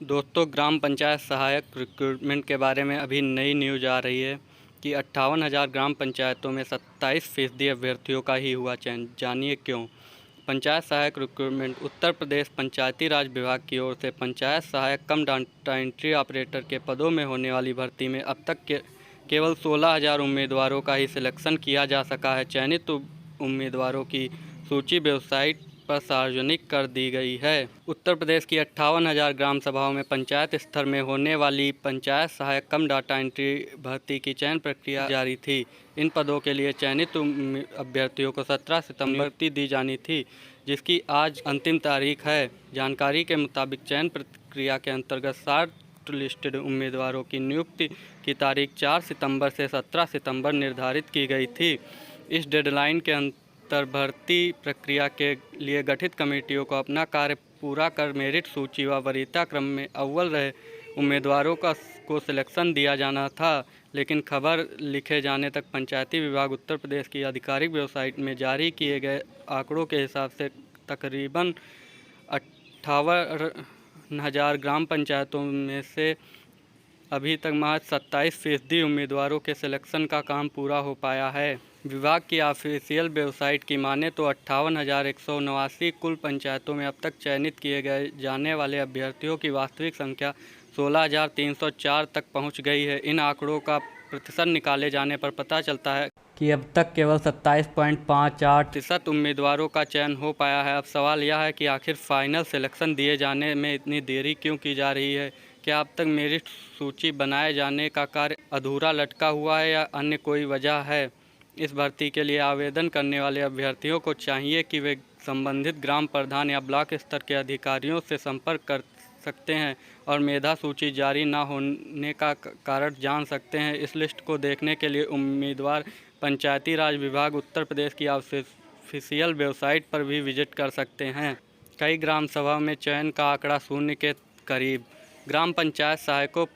दोस्तों, ग्राम पंचायत सहायक रिक्रूटमेंट के बारे में अभी नई न्यूज़ आ रही है कि 58,000 ग्राम पंचायतों में 27% अभ्यर्थियों का ही हुआ चयन। जानिए क्यों। पंचायत सहायक रिक्रूटमेंट उत्तर प्रदेश पंचायती राज विभाग की ओर से पंचायत सहायक कम डाटा एंट्री ऑपरेटर के पदों में होने वाली भर्ती में अब तक केवल 16,000 उम्मीदवारों का ही सिलेक्शन किया जा सका है। चयनित उम्मीदवारों की सूची वेबसाइट पर सार्वजनिक कर दी गई है। उत्तर प्रदेश की 58,000 ग्राम सभाओं में पंचायत स्तर में होने वाली पंचायत सहायक कम डाटा एंट्री भर्ती की चयन प्रक्रिया जारी थी। इन पदों के लिए चयनित अभ्यर्थियों को 17 सितंबर को दी जानी थी, जिसकी आज अंतिम तारीख है। जानकारी के मुताबिक चयन प्रक्रिया के अंतर्गत शॉर्ट लिस्टेड उम्मीदवारों की नियुक्ति की तारीख 4 सितंबर से 17 सितंबर निर्धारित की गई थी। इस डेडलाइन के अंतर भर्ती प्रक्रिया के लिए गठित कमेटियों को अपना कार्य पूरा कर मेरिट सूची व वरीयता क्रम में अव्वल रहे उम्मीदवारों को सिलेक्शन दिया जाना था, लेकिन खबर लिखे जाने तक पंचायती विभाग उत्तर प्रदेश की आधिकारिक वेबसाइट में जारी किए गए आंकड़ों के हिसाब से तकरीबन 58,000 ग्राम पंचायतों में से अभी तक महज 27% उम्मीदवारों के सिलेक्शन का काम पूरा हो पाया है। विभाग की ऑफिशियल वेबसाइट की माने तो 58,189 कुल पंचायतों में अब तक चयनित किए गए जाने वाले अभ्यर्थियों की वास्तविक संख्या 16,304 तक पहुंच गई है। इन आंकड़ों का प्रतिशत निकाले जाने पर पता चलता है कि अब तक केवल 27.58% उम्मीदवारों का चयन हो पाया है। अब सवाल यह है कि आखिर फाइनल सिलेक्शन दिए जाने में इतनी देरी क्यों की जा रही है। क्या अब तक मेरिट सूची बनाए जाने का कार्य अधूरा लटका हुआ है या अन्य कोई वजह है। इस भर्ती के लिए आवेदन करने वाले अभ्यर्थियों को चाहिए कि वे संबंधित ग्राम प्रधान या ब्लॉक स्तर के अधिकारियों से संपर्क कर सकते हैं और मेधा सूची जारी न होने का कारण जान सकते हैं। इस लिस्ट को देखने के लिए उम्मीदवार पंचायती राज विभाग उत्तर प्रदेश की ऑफिशियल वेबसाइट पर भी विजिट कर सकते हैं। कई ग्राम सभा में चयन का आंकड़ा शून्य के करीब। ग्राम पंचायत सहायकों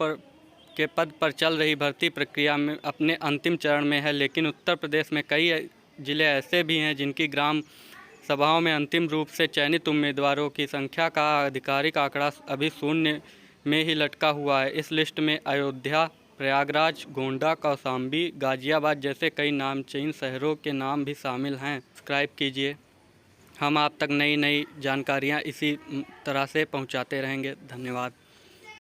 के पद पर चल रही भर्ती प्रक्रिया में अपने अंतिम चरण में है, लेकिन उत्तर प्रदेश में कई जिले ऐसे भी हैं जिनकी ग्राम सभाओं में अंतिम रूप से चयनित उम्मीदवारों की संख्या का आधिकारिक आंकड़ा अभी शून्य में ही लटका हुआ है। इस लिस्ट में अयोध्या, प्रयागराज, गोंडा, कौशाम्बी, गाजियाबाद जैसे कई नामचीन शहरों के नाम भी शामिल हैं। सब्सक्राइब कीजिए। हम आप तक नई जानकारियाँ इसी तरह से पहुँचाते रहेंगे। धन्यवाद।